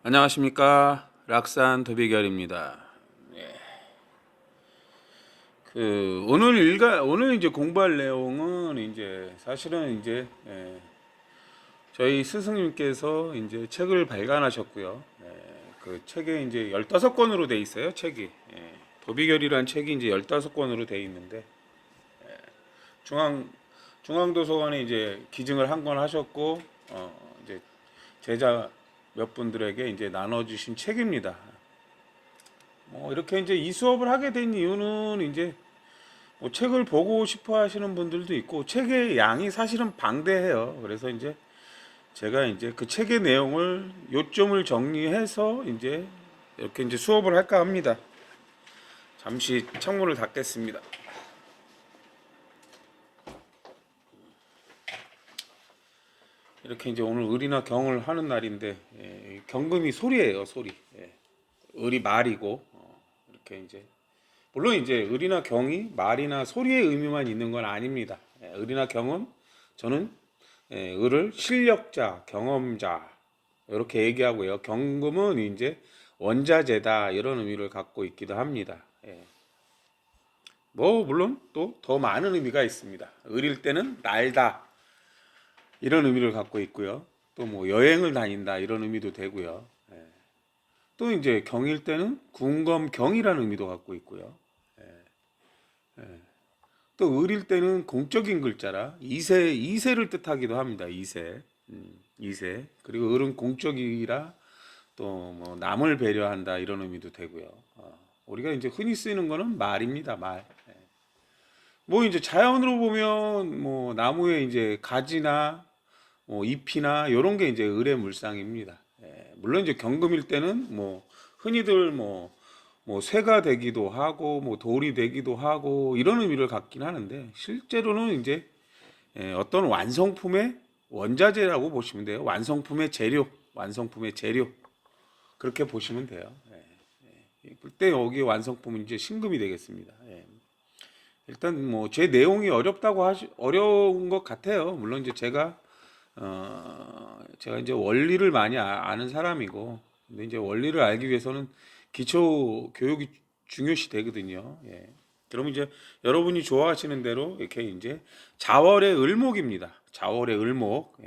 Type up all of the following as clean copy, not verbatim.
안녕하십니까, 락산 도비결입니다. 오늘 이제 공부할 내용은 이제 사실은 이제 저희 스승님께서 이제 책을 발간하셨고요. 그 책에 이제 15권으로 돼 있어요. 책이 도비결이란 책이 이제 15권으로 돼 있는데 중앙 중앙도서관에 이제 기증을 한 권 하셨고 이제 제자 몇 분들에게 이제 나눠주신 책입니다. 이렇게 이제 이 수업을 하게 된 이유는 이제 뭐 책을 보고 싶어 하시는 분들도 있고 책의 양이 사실은 방대해요. 그래서 이제 제가 이제 그 책의 내용을 요점을 정리해서 이제 이렇게 이제 수업을 할까 합니다. 잠시 창문을 닫겠습니다. 이렇게 이제 오늘 을이나 경을 하는 날인데 경금이 소리예요, 소리. 을이 말이고 이렇게 이제 물론 이제 을이나 경이 말이나 소리의 의미만 있는 건 아닙니다. 을이나 경은 저는 을을 실력자, 경험자 이렇게 얘기하고요. 경금은 이제 원자재다 이런 의미를 갖고 있기도 합니다. 뭐 물론 또 더 많은 의미가 있습니다. 을일 때는 날다 이런 의미를 갖고 있고요. 또 뭐 여행을 다닌다 이런 의미도 되고요. 또 이제 경일 때는 궁검경이라는 의미도 갖고 있고요. 또 을일 때는 공적인 글자라 이세를 뜻하기도 합니다. 이세. 그리고 을은 공적이라 또 뭐 남을 배려한다 이런 의미도 되고요. 우리가 이제 흔히 쓰이는 거는 말입니다. 말. 뭐 이제 자연으로 보면 뭐 나무에 이제 가지나 뭐 잎이나 이런 게 이제 을의 물상입니다. 물론 이제 경금일 때는 뭐 흔히들 뭐 쇠가 되기도 하고 뭐 돌이 되기도 하고 이런 의미를 갖긴 하는데 실제로는 이제 어떤 완성품의 원자재라고 보시면 돼요. 완성품의 재료 그렇게 보시면 돼요. 그때 여기 완성품은 이제 신금이 되겠습니다. 일단 뭐 제 내용이 어려운 것 같아요. 물론 이제 제가 이제 원리를 많이 아는 사람이고, 근데 이제 원리를 알기 위해서는 기초 교육이 중요시 되거든요. 그러면 이제 여러분이 좋아하시는 대로 이렇게 이제 자월의 을목입니다. 자월의 을목.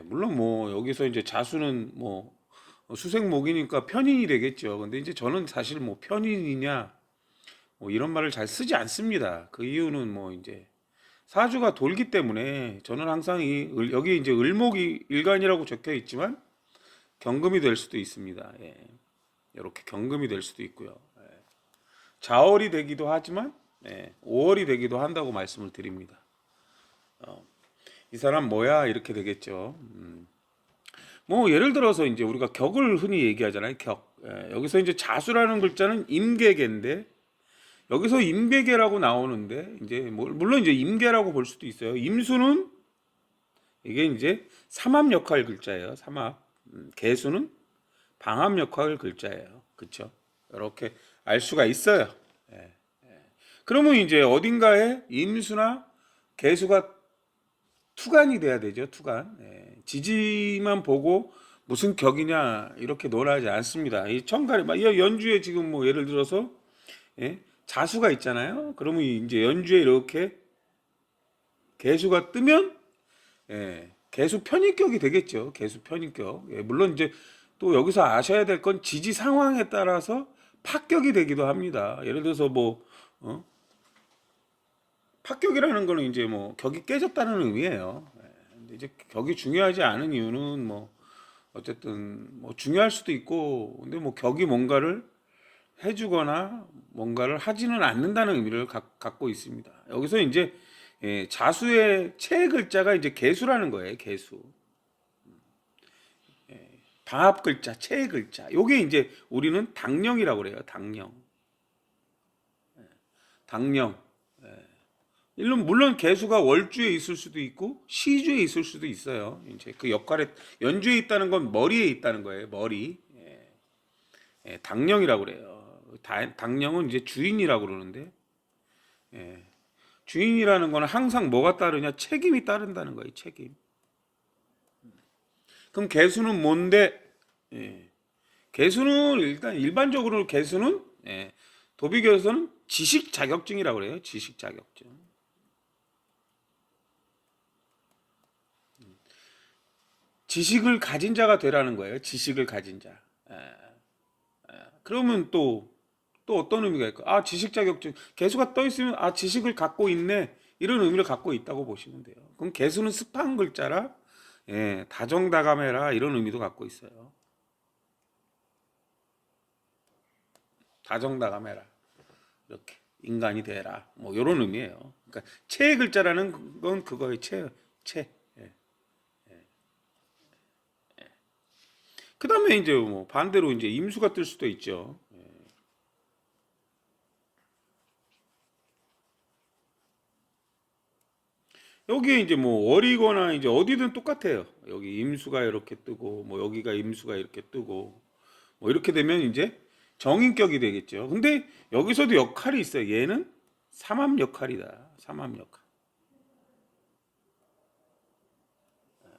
물론 뭐 여기서 이제 자수는 뭐 수생목이니까 편인이 되겠죠. 근데 이제 저는 사실 뭐 편인이냐 뭐 이런 말을 잘 쓰지 않습니다. 그 이유는 뭐 이제 사주가 돌기 때문에 저는 항상 여기 이제 을목이 일간이라고 적혀 있지만 경금이 될 수도 있습니다. 이렇게 경금이 될 수도 있고요. 자월이 되기도 하지만 5월이 되기도 한다고 말씀을 드립니다. 이 사람 뭐야 이렇게 되겠죠. 뭐 예를 들어서 이제 우리가 격을 흔히 얘기하잖아요. 격. 여기서 이제 자수라는 글자는 임계계인데 여기서 임계계라고 나오는데 이제 물론 이제 임계라고 볼 수도 있어요. 임수는 이게 이제 삼합 역할 글자예요. 삼합. 계수는 방합 역할 글자예요. 그렇죠? 이렇게 알 수가 있어요. 그러면 이제 어딘가에 임수나 계수가 투간이 돼야 되죠. 투간. 지지만 보고 무슨 격이냐 이렇게 논하지 않습니다. 이 청가리 연주에 지금 뭐 예를 들어서 자수가 있잖아요. 그러면 이제 연주에 이렇게 개수가 뜨면 개수 편인격이 되겠죠. 개수 편인격. 물론 이제 또 여기서 아셔야 될 건 지지 상황에 따라서 파격이 되기도 합니다. 예를 들어서 뭐 파격이라는 거는 이제 뭐 격이 깨졌다는 의미예요. 근데 이제 격이 중요하지 않은 이유는 뭐 어쨌든 뭐 중요할 수도 있고 근데 뭐 격이 뭔가를 해주거나 뭔가를 하지는 않는다는 의미를 갖고 있습니다. 여기서 이제 자수의 채 글자가 이제 개수라는 거예요. 개수. 방합 글자, 채 글자. 요게 이제 우리는 당령이라고 그래요. 당령. 당령. 물론 개수가 월주에 있을 수도 있고 시주에 있을 수도 있어요. 이제 그 역할에 연주에 있다는 건 머리에 있다는 거예요. 머리. 당령이라고 그래요. 당령은 이제 주인이라고 그러는데 주인이라는 거는 항상 뭐가 따르냐? 책임이 따른다는 거예요. 책임. 그럼 개수는 뭔데? 예. 개수는 일단 일반적으로 개수는 도비교에서는 지식 자격증이라고 그래요. 지식 자격증. 지식을 가진 자가 되라는 거예요. 지식을 가진 자. 그러면 또 어떤 의미가 있을까? 아, 지식 자격증. 개수가 떠 있으면 아, 지식을 갖고 있네. 이런 의미를 갖고 있다고 보시면 돼요. 그럼 개수는 습한 글자라 다정다감해라 이런 의미도 갖고 있어요. 다정다감해라. 이렇게 인간이 되라. 뭐 이런 의미예요. 그러니까 체의 글자라는 건 그거예요. 체. 예. 그다음에 이제 뭐 반대로 이제 임수가 뜰 수도 있죠. 여기에 이제 뭐 월이거나 이제 어디든 똑같아요. 여기 임수가 이렇게 뜨고 뭐 여기가 임수가 이렇게 뜨고 뭐 이렇게 되면 이제 정인격이 되겠죠. 근데 여기서도 역할이 있어요. 얘는 삼합 역할이다. 삼합 역할.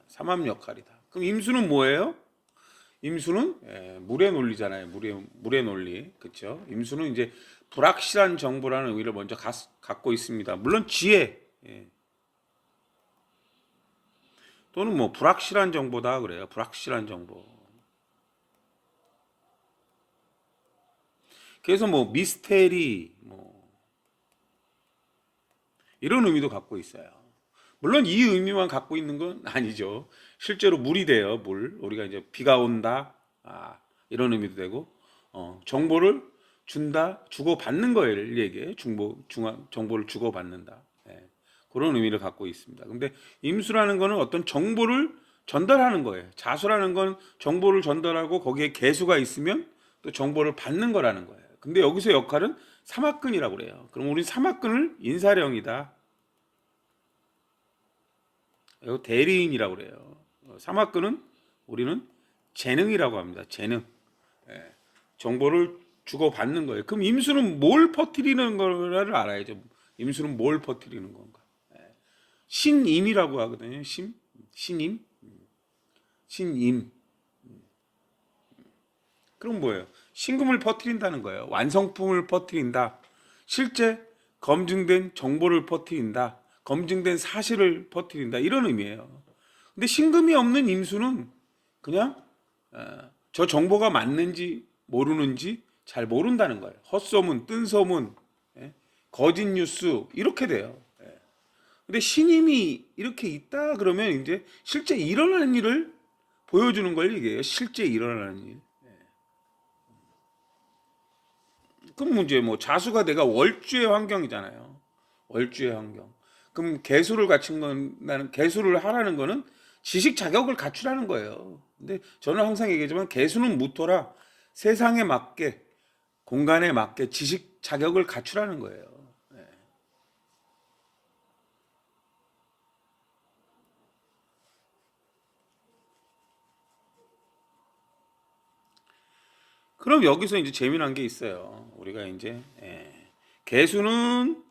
삼합 역할이다. 그럼 임수는 뭐예요? 임수는 물의 논리잖아요. 물의 논리. 그렇죠? 임수는 이제 불확실한 정보라는 의미를 먼저 갖고 있습니다. 물론 지혜 또는 뭐 불확실한 정보다 그래요. 불확실한 정보. 그래서 뭐 미스테리 뭐 이런 의미도 갖고 있어요. 물론 이 의미만 갖고 있는 건 아니죠. 실제로 물이 돼요. 물. 우리가 이제 비가 온다. 이런 의미도 되고 정보를 준다, 주고 받는 거를 얘기해. 정보를 주고 받는다. 그런 의미를 갖고 있습니다. 근데 임수라는 거는 어떤 정보를 전달하는 거예요. 자수라는 건 정보를 전달하고 거기에 개수가 있으면 또 정보를 받는 거라는 거예요. 근데 여기서 역할은 삼합근이라고 그래요. 그럼 우리 삼합근을 인사령이다. 이거 대리인이라고 그래요. 삼합근은 우리는 재능이라고 합니다. 재능. 정보를 주고받는 거예요. 그럼 임수는 뭘 퍼뜨리는 거를 알아야죠. 임수는 뭘 퍼뜨리는 건가? 신임이라고 하거든요. 신임, 신임. 그럼 뭐예요? 신금을 퍼뜨린다는 거예요. 완성품을 퍼뜨린다. 실제 검증된 정보를 퍼뜨린다. 검증된 사실을 퍼뜨린다. 이런 의미예요. 근데 신금이 없는 임수는 그냥 저 정보가 맞는지 모르는지 잘 모른다는 거예요. 헛소문, 뜬소문, 거짓 뉴스 이렇게 돼요. 근데 신임이 이렇게 있다 그러면 이제 실제 일어나는 일을 보여주는 걸 얘기해요. 실제 일어나는 일. 그럼 문제 뭐 자수가 내가 월주의 환경이잖아요. 월주의 환경. 그럼 개수를 갖춘 건 나는 개수를 하라는 거는 지식 자격을 갖추라는 거예요. 근데 저는 항상 얘기하지만 개수는 무토라 세상에 맞게 공간에 맞게 지식 자격을 갖추라는 거예요. 그럼 여기서 이제 재미난 게 있어요. 우리가 이제 개수는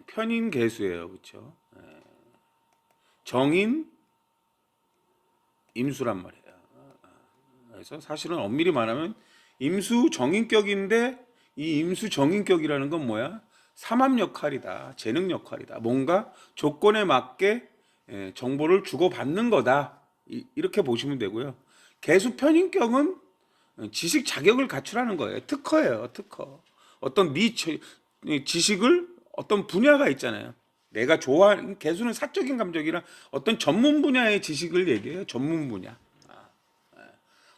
편인 개수예요. 그렇죠? 정인 임수란 말이에요. 그래서 사실은 엄밀히 말하면 임수 정인격인데 이 임수 정인격이라는 건 뭐야? 삼합 역할이다. 재능 역할이다. 뭔가 조건에 맞게 정보를 주고받는 거다. 이렇게 보시면 되고요. 개수 편인격은 지식 자격을 갖추라는 거예요. 특허예요. 특허. 어떤 지식을 어떤 분야가 있잖아요. 내가 좋아하는 개수는 사적인 감정이라 어떤 전문 분야의 지식을 얘기해요. 전문 분야.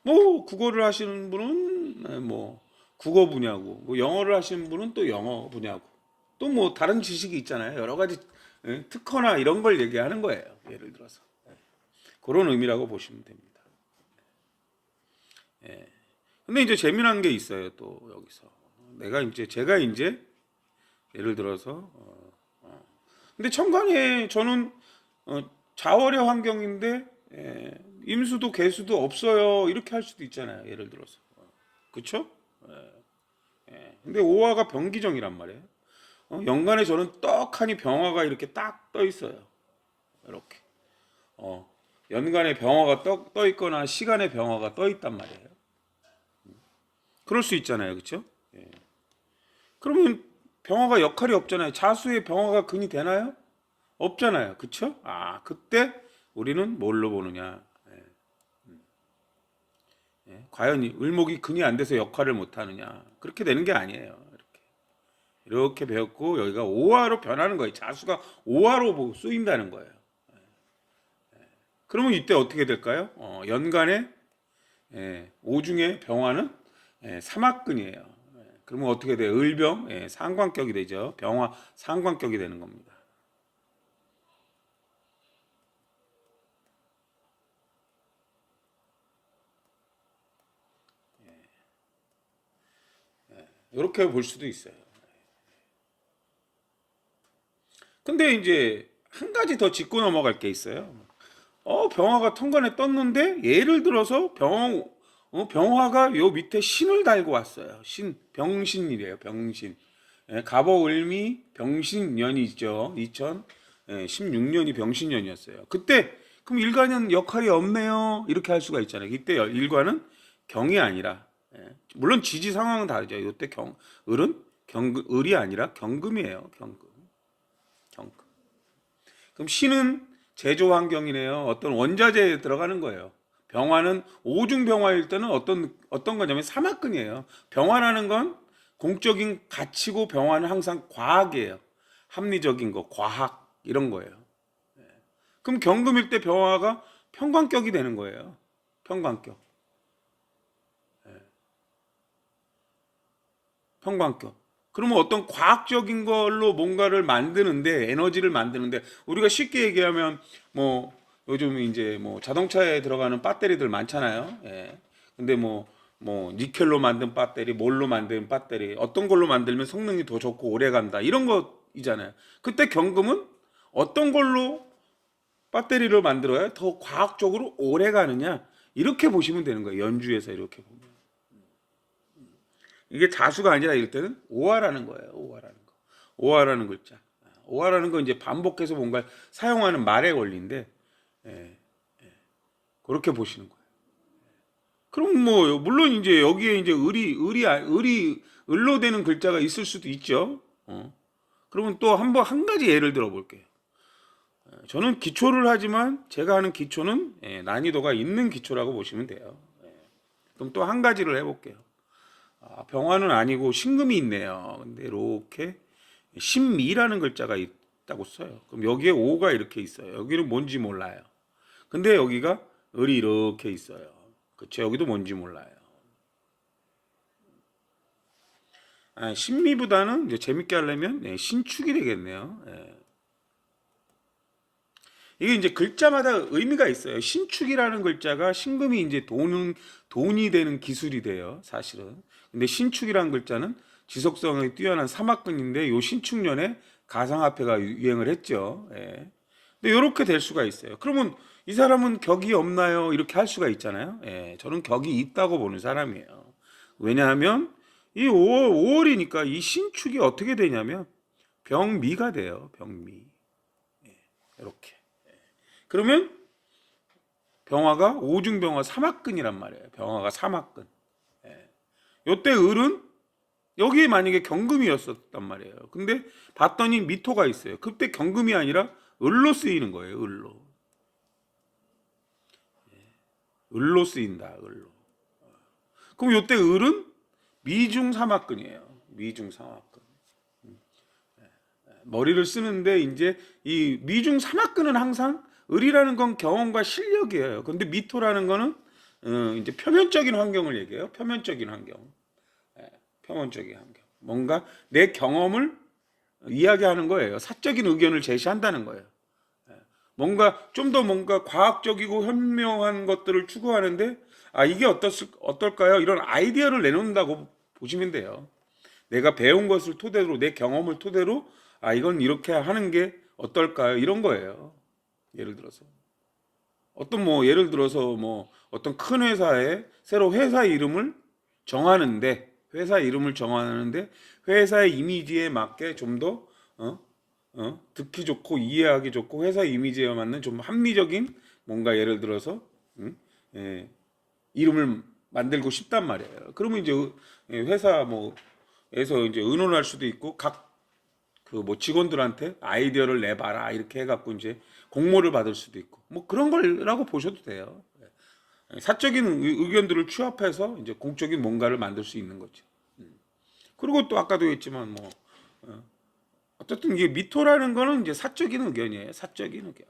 뭐 국어를 하시는 분은 뭐 국어 분야고, 뭐 영어를 하시는 분은 또 영어 분야고, 또 뭐 다른 지식이 있잖아요. 여러 가지 특허나 이런 걸 얘기하는 거예요. 예를 들어서 그런 의미라고 보시면 됩니다. 근데 이제 재미난 게 있어요. 또 여기서 제가 이제 예를 들어서 근데 천간에 저는 자월의 환경인데 임수도 개수도 없어요. 이렇게 할 수도 있잖아요. 예를 들어서. 그쵸? 근데 오화가 병기정이란 말이에요. 연간에 저는 떡하니 병화가 이렇게 딱 떠 있어요. 이렇게. 연간에 병화가 떠 있거나 시간에 병화가 떠 있단 말이에요. 그럴 수 있잖아요, 그렇죠? 예. 그러면 병화가 역할이 없잖아요. 자수에 병화가 근이 되나요? 없잖아요, 그렇죠? 아, 그때 우리는 뭘로 보느냐? 과연 을목이 근이 안 돼서 역할을 못 하느냐? 그렇게 되는 게 아니에요. 이렇게 배웠고 여기가 오화로 변하는 거예요. 자수가 오화로 쓰인다는 거예요. 그러면 이때 어떻게 될까요? 연간에 오중의 병화는 삼합근이에요. 그러면 어떻게 돼요? 을병 상관격이 되죠. 병화 상관격이 되는 겁니다. 이렇게 볼 수도 있어요. 근데 이제 한 가지 더 짚고 넘어갈 게 있어요. 병화가 통관에 떴는데 예를 들어서 병화가 요 밑에 신을 달고 왔어요. 병신이래요. 병신. 갑오을미 병신년이죠. 2016년이 병신년이었어요. 그때 그럼 일간은 역할이 없네요. 이렇게 할 수가 있잖아요. 이때 일관은 경이 아니라 물론 지지 상황은 다르죠. 이때 을은 을이 아니라 경금이에요. 경금. 그럼 신은 제조 환경이네요. 어떤 원자재에 들어가는 거예요. 병화는 오중병화일 때는 어떤 거냐면 삼합근이에요. 병화라는 건 공적인 가치고 병화는 항상 과학이에요. 합리적인 거, 과학 이런 거예요. 그럼 경금일 때 병화가 평관격이 되는 거예요. 평관격. 평관격. 그러면 어떤 과학적인 걸로 뭔가를 만드는데 에너지를 만드는데 우리가 쉽게 얘기하면 뭐 요즘 이제 뭐 자동차에 들어가는 배터리들 많잖아요. 예. 근데 뭐 니켈로 만든 배터리, 뭘로 만든 배터리, 어떤 걸로 만들면 성능이 더 좋고 오래 간다. 이런 거이잖아요. 그때 경금은 어떤 걸로 배터리를 만들어야 더 과학적으로 오래 가느냐? 이렇게 보시면 되는 거예요. 연주에서 이렇게 보면. 이게 자수가 아니라 이럴 때는 오화라는 거예요. 오화라는 거. 오화라는 글자. 오화라는 건 이제 반복해서 뭔가 사용하는 말의 원리인데, 예, 그렇게 보시는 거예요. 그럼 뭐, 물론 이제 여기에 이제 을로 되는 글자가 있을 수도 있죠. 그러면 또 한 가지 예를 들어 볼게요. 저는 기초를 하지만 제가 하는 기초는 난이도가 있는 기초라고 보시면 돼요. 그럼 또 한 가지를 해볼게요. 병화는 아니고 신금이 있네요. 근데 이렇게 신미라는 글자가 있다고 써요. 그럼 여기에 오가 이렇게 있어요. 여기는 뭔지 몰라요. 근데 여기가 을이 이렇게 있어요. 그쵸? 여기도 뭔지 몰라요. 신미보다는 이제 재밌게 하려면 신축이 되겠네요. 이게 이제 글자마다 의미가 있어요. 신축이라는 글자가 신금이 이제 돈이 되는 기술이 돼요. 사실은. 근데 신축이라는 글자는 지속성이 뛰어난 삼합근인데 요 신축년에 가상화폐가 유행을 했죠. 예. 근데 이렇게 될 수가 있어요. 그러면 이 사람은 격이 없나요? 이렇게 할 수가 있잖아요. 예. 저는 격이 있다고 보는 사람이에요. 왜냐하면 이 5월이니까 이 신축이 어떻게 되냐면 병미가 돼요. 병미. 이렇게. 그러면 병화가 오중병화 삼합근이란 말이에요. 병화가 삼합근. 요때 을은 여기에 만약에 경금이었었단 말이에요. 근데 봤더니 미토가 있어요. 그때 경금이 아니라 을로 쓰이는 거예요. 을로 쓰인다. 을로. 그럼 요때 을은 미중 삼합근이에요. 미중 삼합근. 머리를 쓰는데 이제 이 미중 삼합근은 항상 을이라는 건 경험과 실력이에요. 근데 미토라는 거는 이제 표면적인 환경을 얘기해요. 표면적인 환경. 표면적인 환경. 뭔가 내 경험을 이야기하는 거예요. 사적인 의견을 제시한다는 거예요. 뭔가 좀 더 뭔가 과학적이고 현명한 것들을 추구하는데 이게 어떨까요? 이런 아이디어를 내놓는다고 보시면 돼요. 내가 배운 것을 토대로 내 경험을 토대로 이건 이렇게 하는 게 어떨까요? 이런 거예요. 예를 들어서 예를 들어서 뭐 어떤 큰 회사에 새로 회사 이름을 정하는데 회사의 이미지에 맞게 좀 더 듣기 좋고 이해하기 좋고 회사 이미지에 맞는 좀 합리적인 뭔가 예를 들어서 예, 이름을 만들고 싶단 말이에요. 그러면 이제 회사 뭐에서 이제 의논할 수도 있고 각 그 뭐 직원들한테 아이디어를 내봐라 이렇게 해갖고 이제 공모를 받을 수도 있고 뭐 그런 거라고 보셔도 돼요. 사적인 의견들을 취합해서 이제 공적인 뭔가를 만들 수 있는 거죠. 그리고 또 아까도 했지만 뭐 어쨌든 이게 미토라는 거는 이제 사적인 의견이에요. 사적인 의견.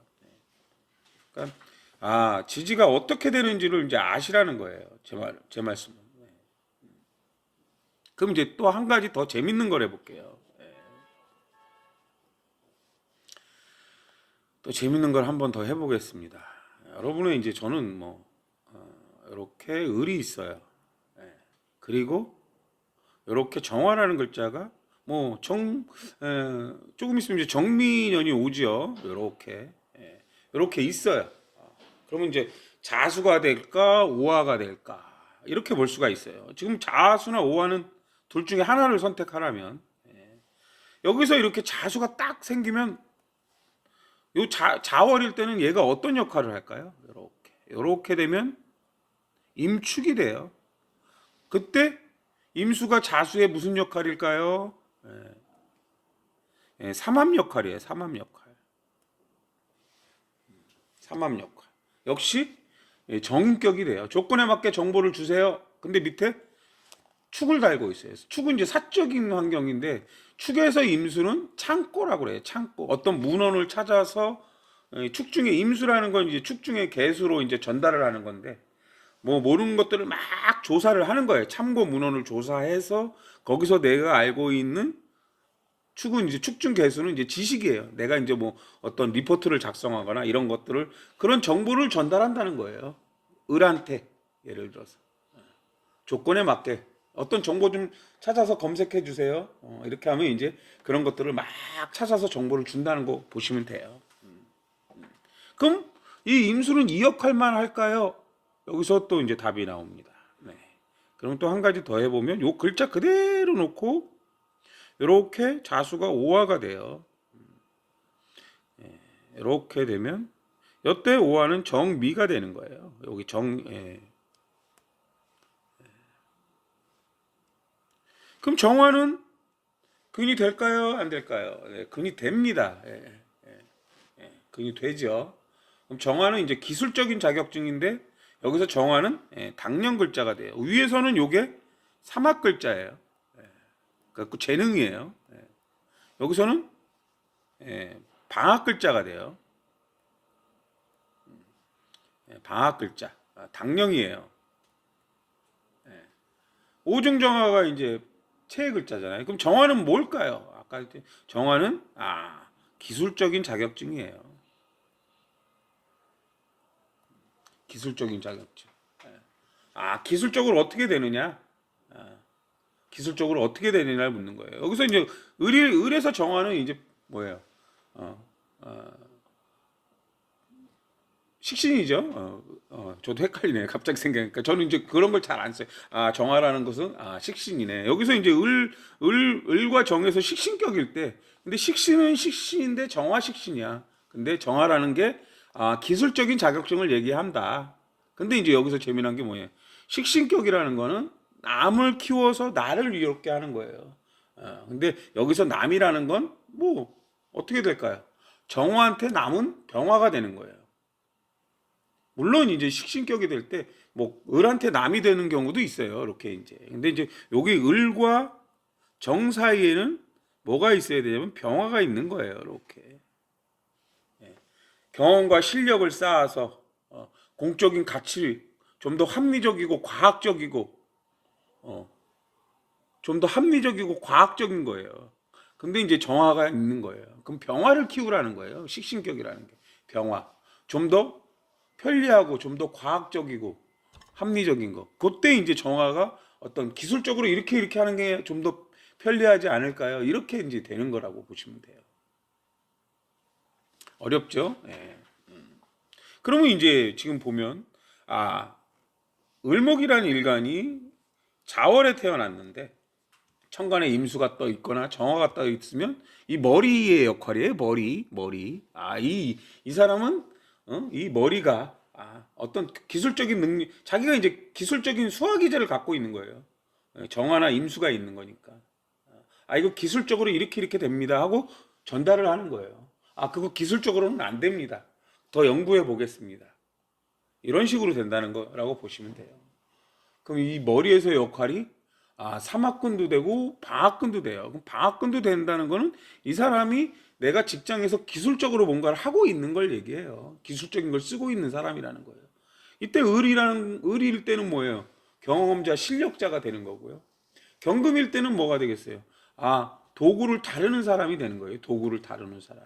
그러니까 지지가 어떻게 되는지를 이제 아시라는 거예요. 제 말씀은. 그럼 이제 또 한 가지 더 재밌는 걸 해볼게요. 또 재밌는 걸 한번 더 해보겠습니다. 여러분은 이제 저는 뭐 이렇게 을이 있어요. 그리고 이렇게 정화라는 글자가 뭐 조금 있으면 이제 정미년이 오죠. 이렇게 있어요. 그러면 이제 자수가 될까 오화가 될까 이렇게 볼 수가 있어요. 지금 자수나 오화는 둘 중에 하나를 선택하라면 여기서 이렇게 자수가 딱 생기면 요 자월일 때는 얘가 어떤 역할을 할까요? 이렇게 되면 임축이 돼요. 그때 임수가 자수의 무슨 역할일까요? 삼합 역할이에요. 삼합 역할. 역시 정인격이 돼요. 조건에 맞게 정보를 주세요. 근데 밑에 축을 달고 있어요. 축은 이제 사적인 환경인데 축에서 임수는 창고라고 그래요. 창고. 어떤 문헌을 찾아서 축 중에 임수라는 건 이제 축 중에 개수로 이제 전달을 하는 건데 뭐 모르는 것들을 막 조사를 하는 거예요. 참고 문헌을 조사해서 거기서 내가 알고 있는 축은 이제 축중 개수는 이제 지식이에요. 내가 이제 뭐 어떤 리포트를 작성하거나 이런 것들을 그런 정보를 전달한다는 거예요. 을한테 예를 들어서 조건에 맞게 어떤 정보 좀 찾아서 검색해 주세요. 이렇게 하면 이제 그런 것들을 막 찾아서 정보를 준다는 거 보시면 돼요. 그럼 이 임수는 이 역할만 할까요? 여기서 또 이제 답이 나옵니다. 네. 그럼 또 한 가지 더 해보면 요 글자 그대로 놓고 이렇게 자수가 오화가 돼요. 이렇게 되면 이때 오화는 정미가 되는 거예요. 여기 그럼 정화는 근이 될까요? 안 될까요? 네, 근이 됩니다. 근이 되죠. 그럼 정화는 이제 기술적인 자격증인데 여기서 정화는 당년 글자가 돼요. 위에서는 요게 사막 글자예요. 그러니까 재능이에요. 여기서는 방학 글자가 돼요. 방학 글자. 당령이에요. 오중정화가 이제 체의 글자잖아요. 그럼 정화는 뭘까요? 아까 정화는 기술적인 자격증이에요. 기술적인 자격증. 기술적으로 어떻게 되느냐? 기술적으로 어떻게 되느냐를 묻는 거예요. 여기서 이제 을에서 정화는 이제 뭐예요? 식신이죠. 저도 헷갈리네요. 갑자기 생각하니까 저는 이제 그런 걸 잘 안 써요. 정화라는 것은 식신이네. 여기서 이제 을과 정에서 식신격일 때, 근데 식신은 식신인데 정화 식신이야. 근데 정화라는 게 기술적인 자격증을 얘기한다. 근데 이제 여기서 재미난 게 뭐예요? 식신격이라는 거는 남을 키워서 나를 이롭게 하는 거예요. 근데 여기서 남이라는 건 뭐 어떻게 될까요? 정화한테 남은 병화가 되는 거예요. 물론 이제 식신격이 될 때 뭐 을한테 남이 되는 경우도 있어요. 이렇게 이제. 근데 이제 여기 을과 정 사이에는 뭐가 있어야 되냐면 병화가 있는 거예요. 이렇게. 경험과 실력을 쌓아서 공적인 가치 좀 더 합리적이고 과학적이고 좀 더 합리적이고 과학적인 거예요. 근데 이제 정화가 있는 거예요. 그럼 병화를 키우라는 거예요. 식신격이라는 게. 병화. 좀 더 편리하고 좀 더 과학적이고 합리적인 거. 그때 이제 정화가 어떤 기술적으로 이렇게 하는 게 좀 더 편리하지 않을까요? 이렇게 이제 되는 거라고 보시면 돼요. 어렵죠? 네. 그러면 이제 지금 보면 을목이라는 일간이 자월에 태어났는데 천간에 임수가 떠 있거나 정화가 떠 있으면 이 머리의 역할이에요. 머리. 이 사람은 이 머리가 어떤 기술적인 능력, 자기가 이제 기술적인 수화기제를 갖고 있는 거예요. 정화나 임수가 있는 거니까. 이거 기술적으로 이렇게 됩니다 하고 전달을 하는 거예요. 그거 기술적으로는 안 됩니다. 더 연구해 보겠습니다. 이런 식으로 된다는 거라고 보시면 돼요. 그럼 이 머리에서의 역할이 삼합근도 되고 방합근도 돼요. 그럼 방합근도 된다는 거는 이 사람이 내가 직장에서 기술적으로 뭔가를 하고 있는 걸 얘기해요. 기술적인 걸 쓰고 있는 사람이라는 거예요. 이때 을일 때는 뭐예요? 경험자, 실력자가 되는 거고요. 경금일 때는 뭐가 되겠어요? 도구를 다루는 사람이 되는 거예요. 도구를 다루는 사람.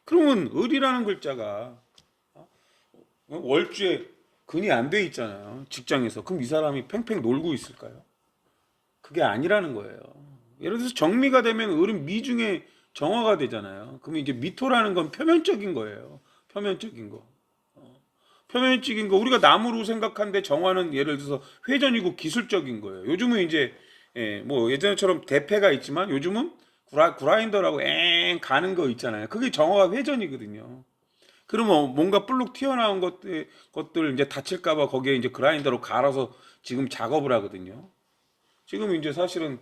그러면 을이라는 글자가 월주에 근이 안 돼 있잖아요. 직장에서. 그럼 이 사람이 팽팽 놀고 있을까요? 그게 아니라는 거예요. 예를 들어서 정미가 되면 을은 미중에 정화가 되잖아요. 그러면 이제 미토라는 건 표면적인 거예요. 표면적인 거. 표면적인 거. 우리가 나무로 생각하는데 정화는 예를 들어서 회전이고 기술적인 거예요. 요즘은 이제 뭐 예전처럼 대패가 있지만 요즘은 그라인더라고 가는 거 있잖아요. 그게 정화가 회전이거든요. 그러면 뭔가 불룩 튀어나온 것들 이제 다칠까봐 거기에 이제 그라인더로 갈아서 지금 작업을 하거든요. 지금 이제 사실은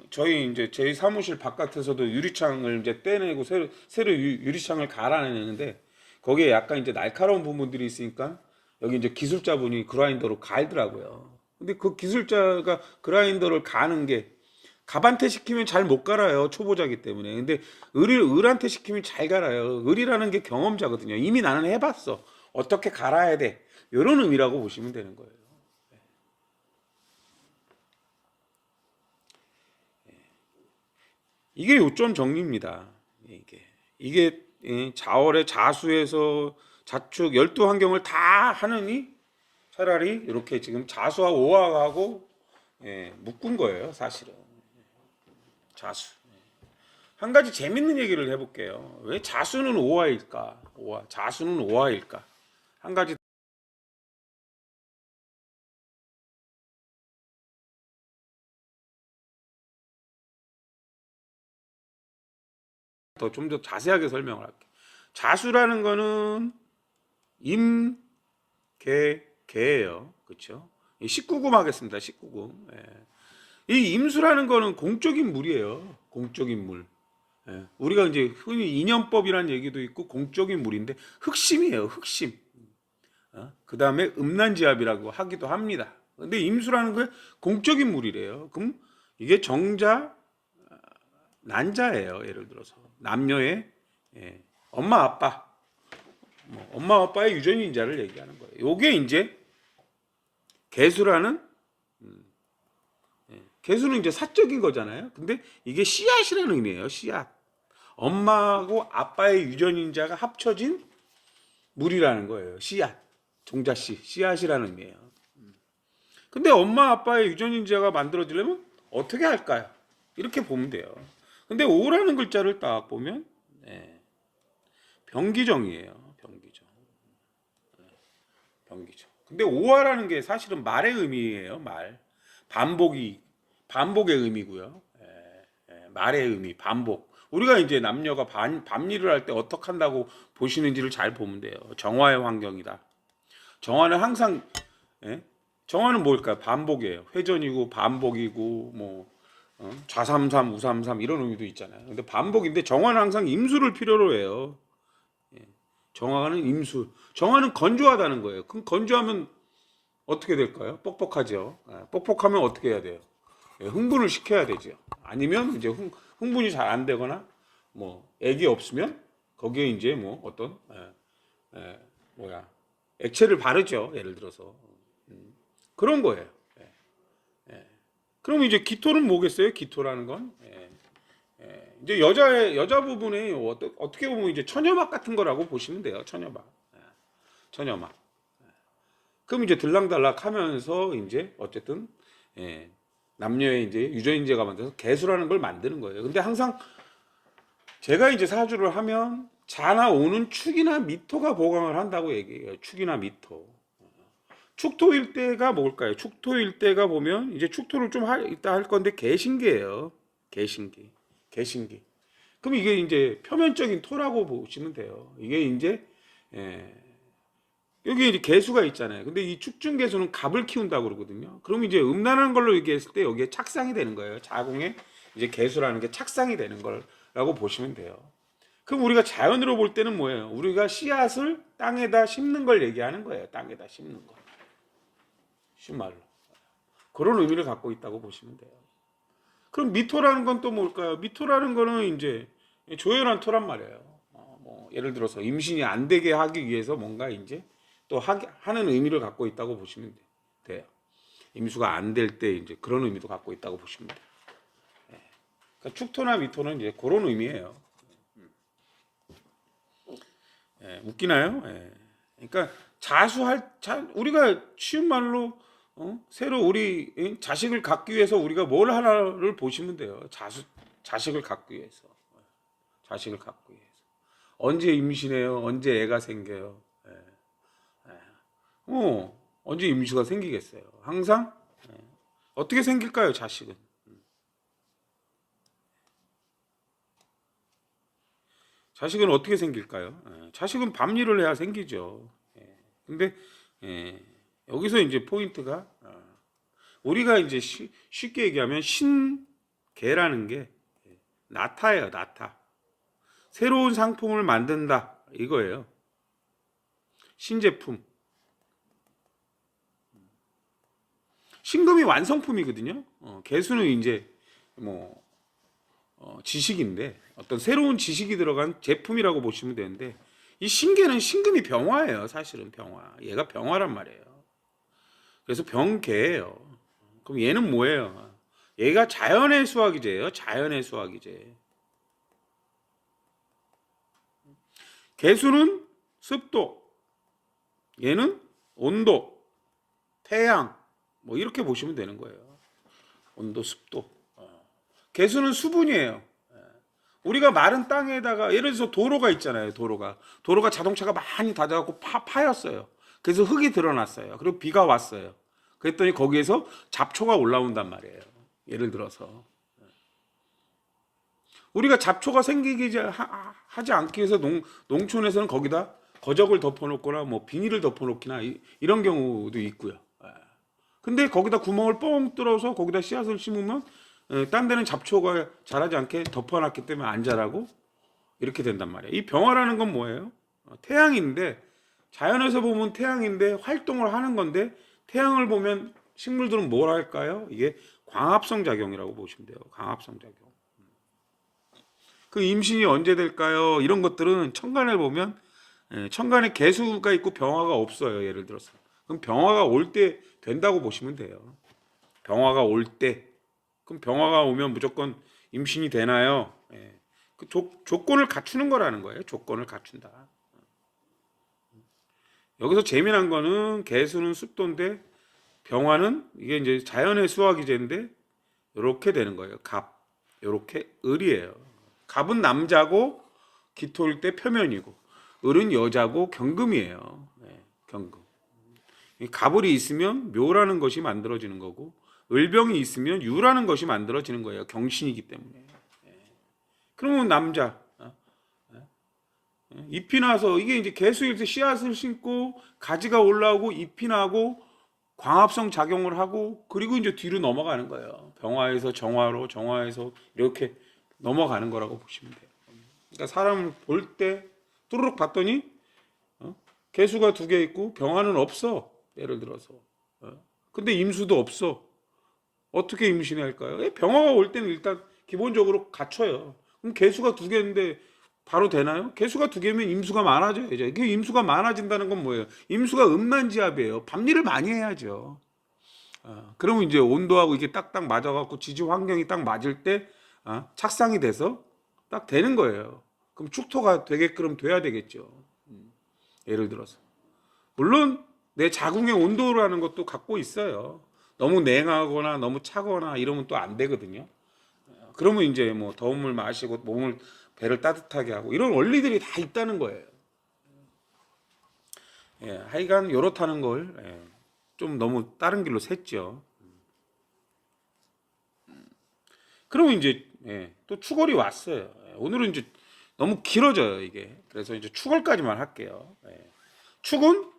저희 사무실 바깥에서도 유리창을 이제 떼내고 새로 유리창을 갈아내는데 거기에 약간 이제 날카로운 부분들이 있으니까 여기 이제 기술자분이 그라인더로 갈더라고요. 근데 그 기술자가 그라인더를 가는 게 갑한테 시키면 잘 못 갈아요. 초보자기 때문에. 근데 을한테 시키면 잘 갈아요. 을이라는 게 경험자거든요. 이미 나는 해봤어. 어떻게 갈아야 돼. 이런 의미라고 보시면 되는 거예요. 이게 요점 정리입니다. 이게 자월의 자수에서 자축 12환경을 다 하느니 차라리 이렇게 지금 자수와 오화하고 묶은 거예요. 사실은. 자수. 한 가지 재밌는 얘기를 해볼게요. 왜 자수는 오화일까? 자수는 오화일까? 한 가지 좀 더 자세하게 설명을 할게요. 자수라는 거는 임, 개예요. 그렇죠? 19금 하겠습니다. 19금. 이 임수라는 거는 공적인 물이에요. 공적인 물. 우리가 이제 흔히 인연법이라는 얘기도 있고 공적인 물인데 흑심이에요. 흑심. 그 다음에 음란지압이라고 하기도 합니다. 근데 임수라는 게 공적인 물이래요. 그럼 이게 정자, 난자예요. 예를 들어서 남녀의 엄마 아빠, 엄마 아빠의 유전인자를 얘기하는 거예요. 요게 이제 개수라는 개수는 이제 사적인 거잖아요. 근데 이게 씨앗이라는 의미예요. 씨앗. 엄마하고 아빠의 유전인자가 합쳐진 물이라는 거예요. 씨앗. 종자씨. 씨앗이라는 의미예요. 근데 엄마 아빠의 유전인자가 만들어지려면 어떻게 할까요? 이렇게 보면 돼요. 근데 오라는 글자를 딱 보면 병기정이에요. 병기정. 병기정. 근데 오화라는 게 사실은 말의 의미예요. 말. 반복의 의미고요. 말의 의미, 반복. 우리가 이제 남녀가 밤일을 할 때 어떻게 한다고 보시는지를 잘 보면 돼요. 정화의 환경이다. 정화는 항상 정화는 뭘까요? 반복이에요. 회전이고 반복이고 뭐 좌삼삼 우삼삼 이런 의미도 있잖아요. 근데 반복인데 정화는 항상 임수를 필요로 해요. 정화는 임수. 정화는 건조하다는 거예요. 그럼 건조하면 어떻게 될까요? 뻑뻑하죠. 뻑뻑하면 어떻게 해야 돼요? 흥분을 시켜야 되죠. 아니면 이제 흥분이 잘 안 되거나 뭐 액이 없으면 거기에 이제 뭐 어떤 뭐야 액체를 바르죠. 예를 들어서 그런 거예요. 그럼 이제 기토는 뭐겠어요? 기토라는 건 이제 여자 부분에 어떻게 보면 이제 처녀막 같은 거라고 보시면 돼요. 처녀막, 처녀막. 그럼 이제 들락달락 하면서 이제 어쨌든 남녀의 이제 유전인재가 만들어서 개수라는 걸 만드는 거예요. 근데 항상 제가 이제 사주를 하면 자나 오는 축이나 미토가 보강을 한다고 얘기해요. 축이나 미토. 축토일 때가 뭘까요? 축토일 때가 보면 이제 축토를 좀 이따 할 건데 개신기예요. 개신기. 개신기. 그럼 이게 이제 표면적인 토라고 보시면 돼요. 이게 이제 예. 여기 이제 개수가 있잖아요. 근데 이 축중 개수는 갑을 키운다고 그러거든요. 그럼 이제 음란한 걸로 얘기했을 때 여기에 착상이 되는 거예요. 자궁에 이제 개수라는 게 착상이 되는 거라고 보시면 돼요. 그럼 우리가 자연으로 볼 때는 뭐예요? 우리가 씨앗을 땅에다 심는 걸 얘기하는 거예요. 땅에다 심는 거. 쉬운 말로. 그런 의미를 갖고 있다고 보시면 돼요. 그럼 미토라는 건 또 뭘까요? 미토라는 거는 이제 조연한 토란 말이에요. 뭐 예를 들어서 임신이 안 되게 하기 위해서 뭔가 이제 또 하는 의미를 갖고 있다고 보시면 돼요. 임수가 안 될 때 이제 그런 의미도 갖고 있다고 보시면 돼요. 그러니까 축토나 미토는 이제 그런 의미예요. 웃기나요? 그러니까 우리가 쉬운 말로 새로 우리 자식을 갖기 위해서 우리가 뭘 하나를 보시면 돼요. 자식을 갖기 위해서. 자식을 갖기 위해서. 언제 임신해요? 언제 애가 생겨요? 언제 임수가 생기겠어요? 항상 어떻게 생길까요? 자식은 어떻게 생길까요? 자식은 밤일을 해야 생기죠. 근데 여기서 이제 포인트가 우리가 이제 쉽게 얘기하면 신개라는 게 나타예요. 나타. 새로운 상품을 만든다 이거예요. 신제품. 신금이 완성품이거든요. 개수는 이제 뭐 지식인데 어떤 새로운 지식이 들어간 제품이라고 보시면 되는데 이 신계는 신금이 병화예요. 사실은 병화. 얘가 병화란 말이에요. 그래서 병계예요. 그럼 얘는 뭐예요? 얘가 자연의 수화기제예요. 자연의 수화기제. 개수는 습도, 얘는 온도, 태양, 뭐 이렇게 보시면 되는 거예요. 온도, 습도. 개수는 수분이에요. 우리가 마른 땅에다가 예를 들어서 도로가 있잖아요. 도로가 자동차가 많이 다져갖고 파였어요. 그래서 흙이 드러났어요. 그리고 비가 왔어요. 그랬더니 거기에서 잡초가 올라온단 말이에요. 예를 들어서 우리가 잡초가 생기게 하지 않기 위해서 농촌에서는 거기다 거적을 덮어놓거나 뭐 비닐을 덮어놓기나 이런 경우도 있고요. 근데 거기다 구멍을 뻥 뚫어서 거기다 씨앗을 심으면 딴 데는 잡초가 자라지 않게 덮어놨기 때문에 안 자라고 이렇게 된단 말이에요. 이 병화라는 건 뭐예요? 태양인데 자연에서 보면 태양인데 활동을 하는 건데 태양을 보면 식물들은 뭘 할까요? 이게 광합성 작용이라고 보시면 돼요. 광합성 작용. 그 임신이 언제 될까요? 이런 것들은 천간에 보면 천간에 개수가 있고 병화가 없어요. 예를 들어서. 그럼 병화가 올 때 된다고 보시면 돼요. 병화가 올 때. 그럼 병화가 오면 무조건 임신이 되나요? 그 조건을 갖추는 거라는 거예요. 조건을 갖춘다. 여기서 재미난 거는 개수는 습도인데 병화는 이게 이제 자연의 수화기제인데 이렇게 되는 거예요. 갑. 이렇게 을이에요. 갑은 남자고 기토일 때 표면이고 을은 여자고 경금이에요. 경금. 갑을이 있으면 묘라는 것이 만들어지는 거고 을병이 있으면 유라는 것이 만들어지는 거예요. 경신이기 때문에. 그러면 남자. 잎이 나서 이게 이제 개수일 때 씨앗을 심고 가지가 올라오고 잎이 나고 광합성 작용을 하고 그리고 이제 뒤로 넘어가는 거예요. 병화에서 정화로 정화에서 이렇게 넘어가는 거라고 보시면 돼요. 그러니까 사람을 볼 때 뚜루룩 봤더니 개수가 2개 있고 병화는 없어. 예를 들어서. 근데 임수도 없어. 어떻게 임신할까요? 병화가 올 때는 일단 기본적으로 갖춰요. 그럼 개수가 2개인데 바로 되나요? 개수가 2개면 임수가 많아져야죠. 그 임수가 많아진다는 건 뭐예요? 임수가 음란지압이에요. 밤일을 많이 해야죠. 그러면 이제 온도하고 이게 딱딱 맞아갖고 지지 환경이 딱 맞을 때 착상이 돼서 딱 되는 거예요. 그럼 축토가 되게끔 돼야 되겠죠. 예를 들어서. 물론 내 자궁의 온도라는 것도 갖고 있어요. 너무 냉하거나 너무 차거나 이러면 또 안 되거든요. 그러면 이제 뭐 더운 물 마시고 몸을 배를 따뜻하게 하고 이런 원리들이 다 있다는 거예요. 하여간 요렇다는 걸 좀 너무 다른 길로 샜죠. 그러면 이제 또 추월이 왔어요. 오늘은 이제 너무 길어져요 이게 그래서 이제 축월까지만 할게요. 축은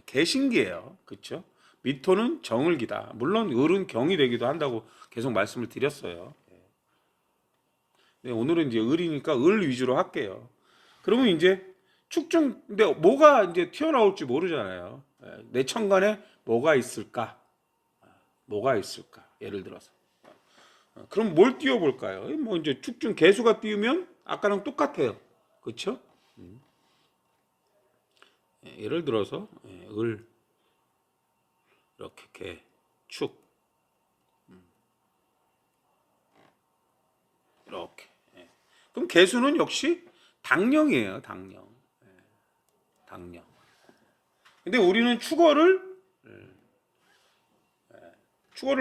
개신기예요. 그렇죠? 미토는 정을기다. 물론 을은 경이 되기도 한다고 계속 말씀을 드렸어요. 네, 오늘은 이제 을이니까 을 위주로 할게요. 그러면 이제 축중 근데 뭐가 이제 튀어나올지 모르잖아요. 내 천간에 뭐가 있을까? 뭐가 있을까? 예를 들어서. 그럼 뭘 띄워볼까요? 뭐 이제 축중 개수가 띄우면 아까랑 똑같아요. 그렇죠? 예를 들어서 을 이렇게 개, 축 이렇게. 그럼 개수는 역시 당령이에요. 당령. 당령. 근데 우리는 축어를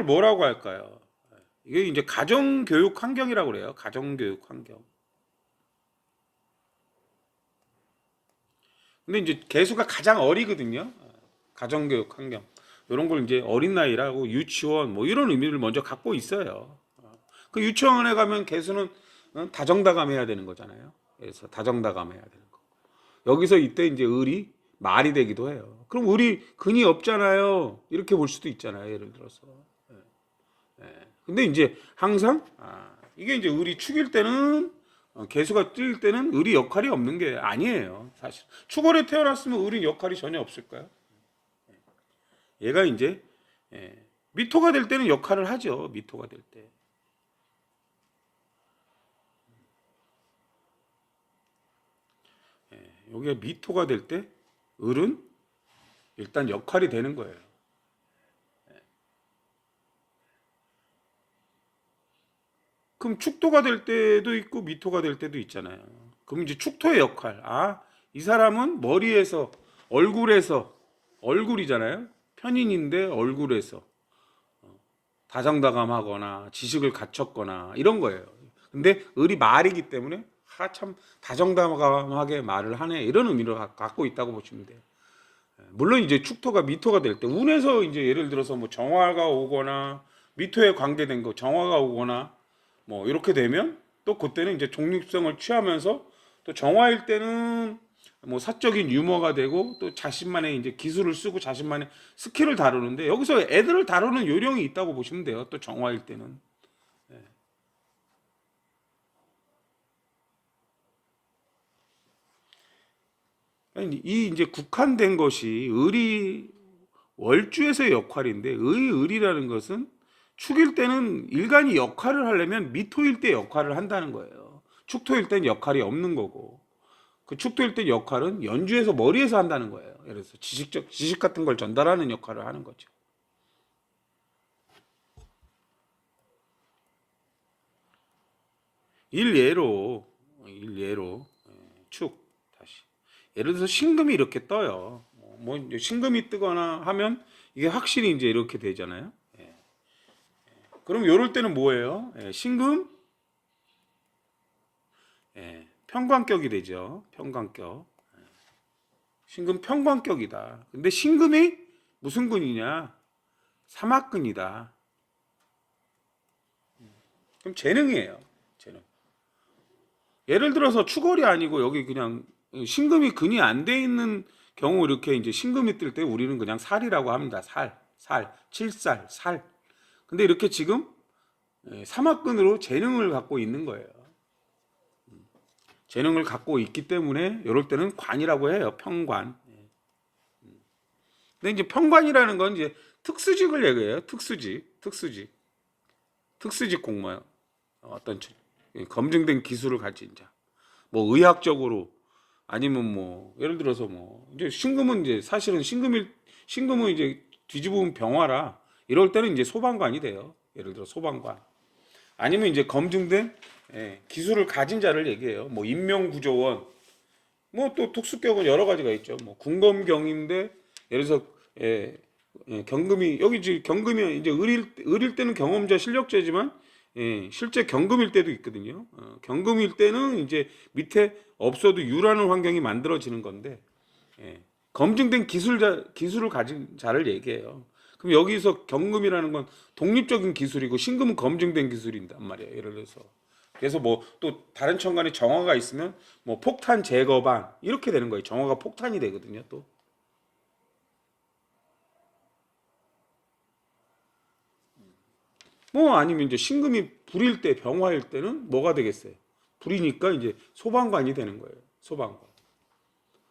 뭐라고 할까요? 이게 이제 가정교육 환경이라고 그래요. 가정교육 환경. 근데 이제 개수가 가장 어리거든요. 가정교육 환경. 이런 걸 이제 어린 나이라고 유치원 뭐 이런 의미를 먼저 갖고 있어요. 그 유치원에 가면 개수는 다정다감해야 되는 거잖아요. 그래서 다정다감해야 되는 거. 여기서 이때 이제 을이 말이 되기도 해요. 그럼 을이 근이 없잖아요. 이렇게 볼 수도 있잖아요. 예를 들어서. 근데 이제 항상 이게 이제 을이 축일 때는 개수가 뜰 때는 을이 역할이 없는 게 아니에요. 사실 축월에 태어났으면 을이 역할이 전혀 없을까요? 얘가 이제 미토가 될 때는 역할을 하죠. 미토가 될 때. 여기가 미토가 될 때 을은 일단 역할이 되는 거예요. 그럼 축토가 될 때도 있고 미토가 될 때도 있잖아요. 그럼 이제 축토의 역할. 이 사람은 머리에서 얼굴에서 얼굴이잖아요. 편인인데 얼굴에서 다정다감하거나 지식을 갖췄거나 이런 거예요. 근데 을이 말이기 때문에 참 다정다감하게 말을 하네 이런 의미를 갖고 있다고 보시면 돼요. 물론 이제 축토가 미토가 될 때 운에서 이제 예를 들어서 뭐 정화가 오거나 미토에 관계된 거 정화가 오거나 뭐 이렇게 되면 또 그때는 이제 독립성을 취하면서 또 정화일 때는 뭐 사적인 유머가 되고 또 자신만의 이제 기술을 쓰고 자신만의 스킬을 다루는데 여기서 애들을 다루는 요령이 있다고 보시면 돼요. 또 정화일 때는. 이 이제 국한된 것이 을이 월주에서의 역할인데 을이라는 것은 축일 때는 일간이 역할을 하려면 미토일 때 역할을 한다는 거예요. 축토일 때는 역할이 없는 거고 그 축토일 때 역할은 연주에서 머리에서 한다는 거예요. 예를 들어서 지식 같은 걸 전달하는 역할을 하는 거죠. 일예로 축 다시 예를 들어서 신금이 이렇게 떠요. 뭐 이제 신금이 뜨거나 하면 이게 확실히 이제 이렇게 되잖아요. 그럼 요럴 때는 뭐예요? 신금 평관격이 되죠. 평관격. 신금 평관격이다. 근데 신금이 무슨 근이냐? 삼합근이다. 그럼 재능이에요. 재능. 예를 들어서 축월이 아니고 여기 그냥 신금이 근이 안 돼 있는 경우 이렇게 이제 신금이 뜰 때 우리는 그냥 살이라고 합니다. 칠살, 살. 근데 이렇게 지금 삼합근으로 재능을 갖고 있는 거예요. 재능을 갖고 있기 때문에 이럴 때는 관이라고 해요. 평관. 근데 이제 평관이라는 건 이제 특수직을 얘기해요. 특수직 공무원. 어떤 검증된 기술을 가진 자. 뭐 의학적으로 아니면 뭐 예를 들어서 뭐 이제 신금은 이제 사실은 신금은 이제 뒤집으면 병화라 이럴 때는 이제 소방관이 돼요. 예를 들어 소방관. 아니면 이제 검증된 기술을 가진 자를 얘기해요. 뭐 인명구조원, 뭐 또 특수격은 여러 가지가 있죠. 뭐 군검경인데 예를 들어서 경금이 여기 지금 경금이 이제 을일 때는 경험자 실력자지만 실제 경금일 때도 있거든요. 경금일 때는 이제 밑에 없어도 유라는 환경이 만들어지는 건데 검증된 기술을 가진 자를 얘기해요. 그럼 여기서 경금이라는 건 독립적인 기술이고 신금은 검증된 기술인단 말이에요. 예를 들어서 그래서 뭐 또 다른 천간에 정화가 있으면 뭐 폭탄 제거반 이렇게 되는 거예요. 정화가 폭탄이 되거든요. 또 뭐 아니면 이제 신금이 불일 때 병화일 때는 뭐가 되겠어요? 불이니까 이제 소방관이 되는 거예요. 소방관.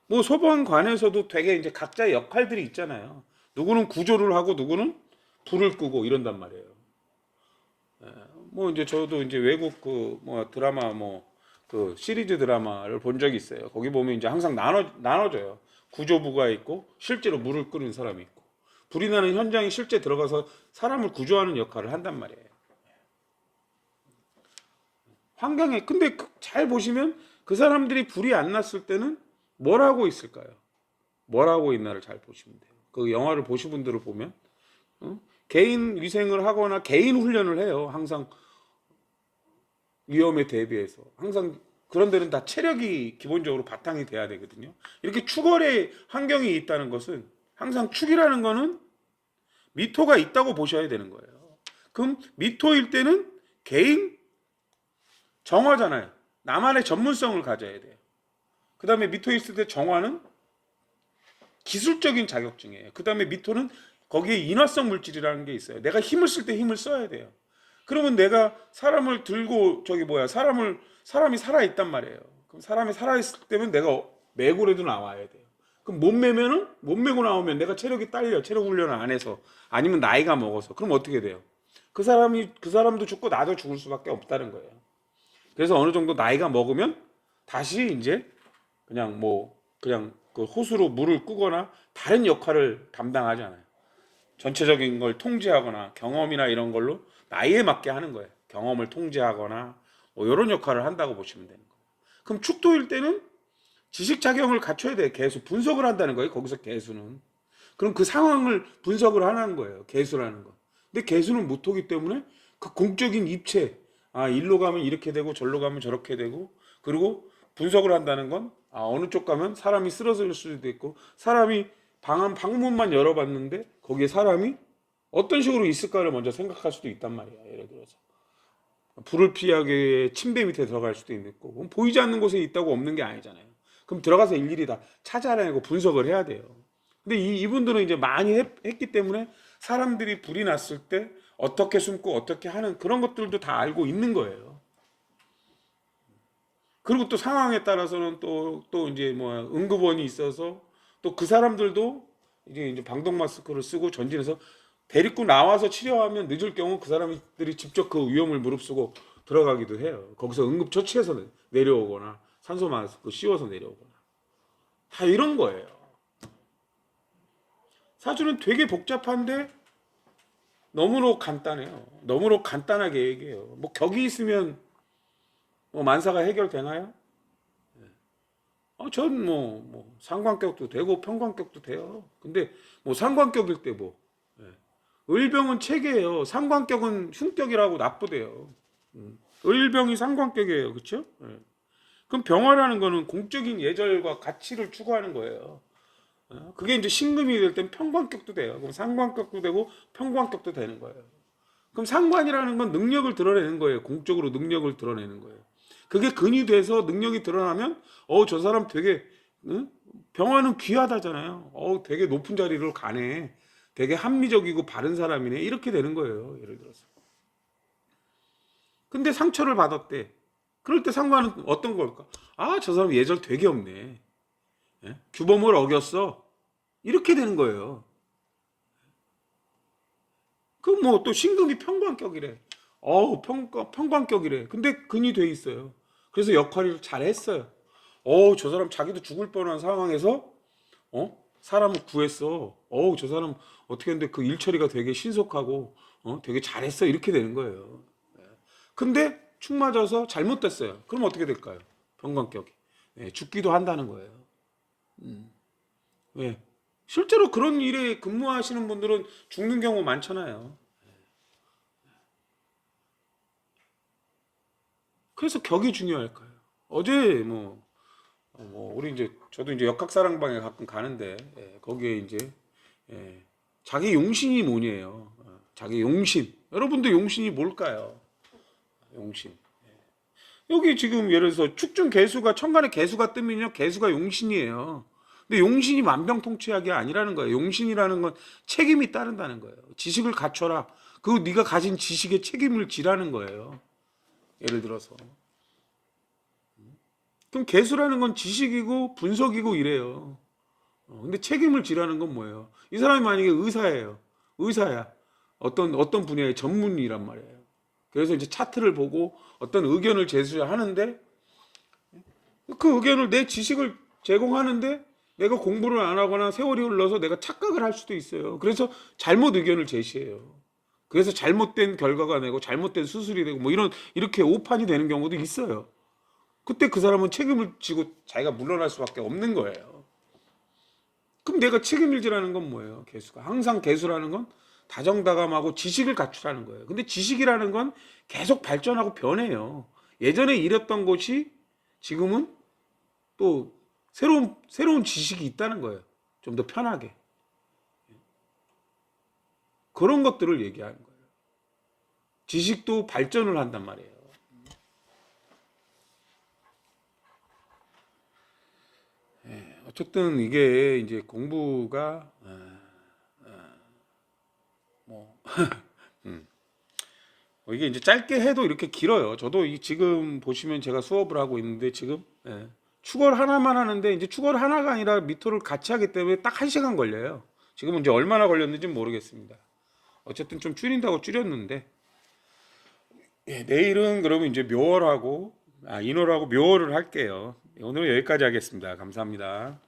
뭐 소방관에서도 되게 이제 각자의 역할들이 있잖아요. 누구는 구조를 하고 누구는 불을 끄고 이런단 말이에요. 뭐 이제 저도 이제 외국 그 뭐 드라마 뭐 그 시리즈 드라마를 본 적이 있어요. 거기 보면 이제 항상 나눠져요. 구조부가 있고 실제로 물을 끄는 사람이 있고 불이 나는 현장에 실제 들어가서 사람을 구조하는 역할을 한단 말이에요. 환경에 근데 잘 보시면 그 사람들이 불이 안 났을 때는 뭘 하고 있을까요? 뭘 하고 있나를 잘 보시면 돼요. 그 영화를 보신 분들을 보면 개인 위생을 하거나 개인 훈련을 해요. 항상 위험에 대비해서 항상 그런 데는 다 체력이 기본적으로 바탕이 돼야 되거든요. 이렇게 축월의 환경이 있다는 것은 항상 축이라는 거는 미토가 있다고 보셔야 되는 거예요. 그럼 미토일 때는 개인 정화잖아요. 나만의 전문성을 가져야 돼요. 그 다음에 미토 있을 때 정화는 기술적인 자격증이에요. 그 다음에 미토는 거기에 인화성 물질이라는 게 있어요. 내가 힘을 쓸 때 힘을 써야 돼요. 그러면 내가 사람을 들고 저기 뭐야 사람이 살아 있단 말이에요. 그럼 사람이 살아 있을 때면 내가 메고라도 나와야 돼요. 그럼 못 메고 나오면 내가 체력이 딸려 체력 훈련을 안 해서 아니면 나이가 먹어서 그럼 어떻게 돼요? 그 사람도 죽고 나도 죽을 수밖에 없다는 거예요. 그래서 어느 정도 나이가 먹으면 다시 이제 그냥 그 호수로 물을 끄거나 다른 역할을 담당하잖아요. 전체적인 걸 통제하거나 경험이나 이런 걸로 나이에 맞게 하는 거예요. 경험을 통제하거나 뭐 이런 역할을 한다고 보시면 되는 거예요. 그럼 축도일 때는 지식 작용을 갖춰야 돼요. 계속 분석을 한다는 거예요. 거기서 개수는. 그럼 그 상황을 분석을 하는 거예요. 개수라는 거. 근데 개수는 못하기 때문에 그 공적인 입체, 아, 일로 가면 이렇게 되고 절로 가면 저렇게 되고 그리고 분석을 한다는 건 아, 어느 쪽 가면 사람이 쓰러질 수도 있고 사람이 방문만 열어봤는데 거기에 사람이 어떤 식으로 있을까를 먼저 생각할 수도 있단 말이야. 예를 들어서 불을 피하기 위해 침대 밑에 들어갈 수도 있고 그럼 보이지 않는 곳에 있다고 없는 게 아니잖아요. 그럼 들어가서 일일이 다 찾아내고 분석을 해야 돼요. 근데 이분들은 이제 많이 했기 때문에 사람들이 불이 났을 때 어떻게 숨고 어떻게 하는 그런 것들도 다 알고 있는 거예요. 그리고 또 상황에 따라서는 또 이제 뭐 응급원이 있어서 또 그 사람들도 이제 방독 마스크를 쓰고 전진해서 데리고 나와서 치료하면 늦을 경우 그 사람들이 직접 그 위험을 무릅쓰고 들어가기도 해요. 거기서 응급처치해서 내려오거나 산소 마스크 씌워서 내려오거나 다 이런 거예요. 사주는 되게 복잡한데 너무나 간단해요. 너무나 간단하게 얘기해요. 뭐 격이 있으면 뭐 만사가 해결되나요? 전 상관격도 되고 평관격도 돼요. 근데 뭐 상관격일 때 뭐 을병은 체계예요. 상관격은 흉격이라고 나쁘대요. 을병이 상관격이에요. 그렇죠? 그럼 병화라는 거는 공적인 예절과 가치를 추구하는 거예요. 그게 이제 신금이 될 땐 평관격도 돼요. 그럼 상관격도 되고 평관격도 되는 거예요. 그럼 상관이라는 건 능력을 드러내는 거예요. 공적으로 능력을 드러내는 거예요. 그게 근이 돼서 능력이 드러나면 저 사람 되게 응? 병화는 귀하다잖아요. 되게 높은 자리로 가네. 되게 합리적이고 바른 사람이네. 이렇게 되는 거예요. 예를 들어서. 근데 상처를 받았대. 그럴 때 상관은 어떤 걸까? 아, 저 사람 예절 되게 없네. 예? 규범을 어겼어. 이렇게 되는 거예요. 그 뭐 또 신금이 평관격이래. 평관격이래. 근데 근이 돼 있어요. 그래서 역할을 잘 했어요. 저 사람 자기도 죽을 뻔한 상황에서 사람을 구했어. 저 사람 어떻게 했는데 그 일 처리가 되게 신속하고 되게 잘했어. 이렇게 되는 거예요. 근데 축 맞아서 잘못됐어요. 그럼 어떻게 될까요? 평관격이. 죽기도 한다는 거예요. 왜? 실제로 그런 일에 근무하시는 분들은 죽는 경우 많잖아요. 그래서 격이 중요할까요? 어제 우리 이제 저도 이제 역학사랑방에 가끔 가는데 거기에 이제 예, 자기 용신이 뭐냐요? 자기 용신. 여러분들 용신이 뭘까요? 용신. 여기 지금 예를 들어서 축중 개수가 천간에 개수가 뜨면요, 개수가 용신이에요. 근데 용신이 만병통치약이 아니라는 거예요. 용신이라는 건 책임이 따른다는 거예요. 지식을 갖춰라. 그 네가 가진 지식에 책임을 지라는 거예요. 예를 들어서. 그럼 개수라는 건 지식이고 분석이고 이래요. 근데 책임을 지라는 건 뭐예요? 이 사람이 만약에 의사예요. 의사야. 어떤 분야의 전문이란 말이에요. 그래서 이제 차트를 보고 어떤 의견을 제시하는데 그 의견을 내 지식을 제공하는데 내가 공부를 안 하거나 세월이 흘러서 내가 착각을 할 수도 있어요. 그래서 잘못 의견을 제시해요. 그래서 잘못된 결과가 되고 잘못된 수술이 되고 뭐 이렇게 오판이 되는 경우도 있어요. 그때 그 사람은 책임을 지고 자기가 물러날 수밖에 없는 거예요. 그럼 내가 책임을 지라는 건 뭐예요? 개수가. 항상 개수라는 건 다정다감하고 지식을 갖추라는 거예요. 근데 지식이라는 건 계속 발전하고 변해요. 예전에 이랬던 것이 지금은 또 새로운 지식이 있다는 거예요. 좀 더 편하게. 그런 것들을 얘기하는 거예요. 지식도 발전을 한단 말이에요. 어쨌든 이게 이제 공부가 뭐 이게 이제 짧게 해도 이렇게 길어요. 저도 지금 보시면 제가 수업을 하고 있는데 지금 축월 하나만 하는데 이제 축월 하나가 아니라 미토를 같이 하기 때문에 딱 1시간 걸려요. 지금은 이제 얼마나 걸렸는지 모르겠습니다. 어쨌든 좀 줄인다고 줄였는데 내일은 그러면 이제 묘월하고 인월하고 묘월을 할게요. 오늘 여기까지 하겠습니다. 감사합니다.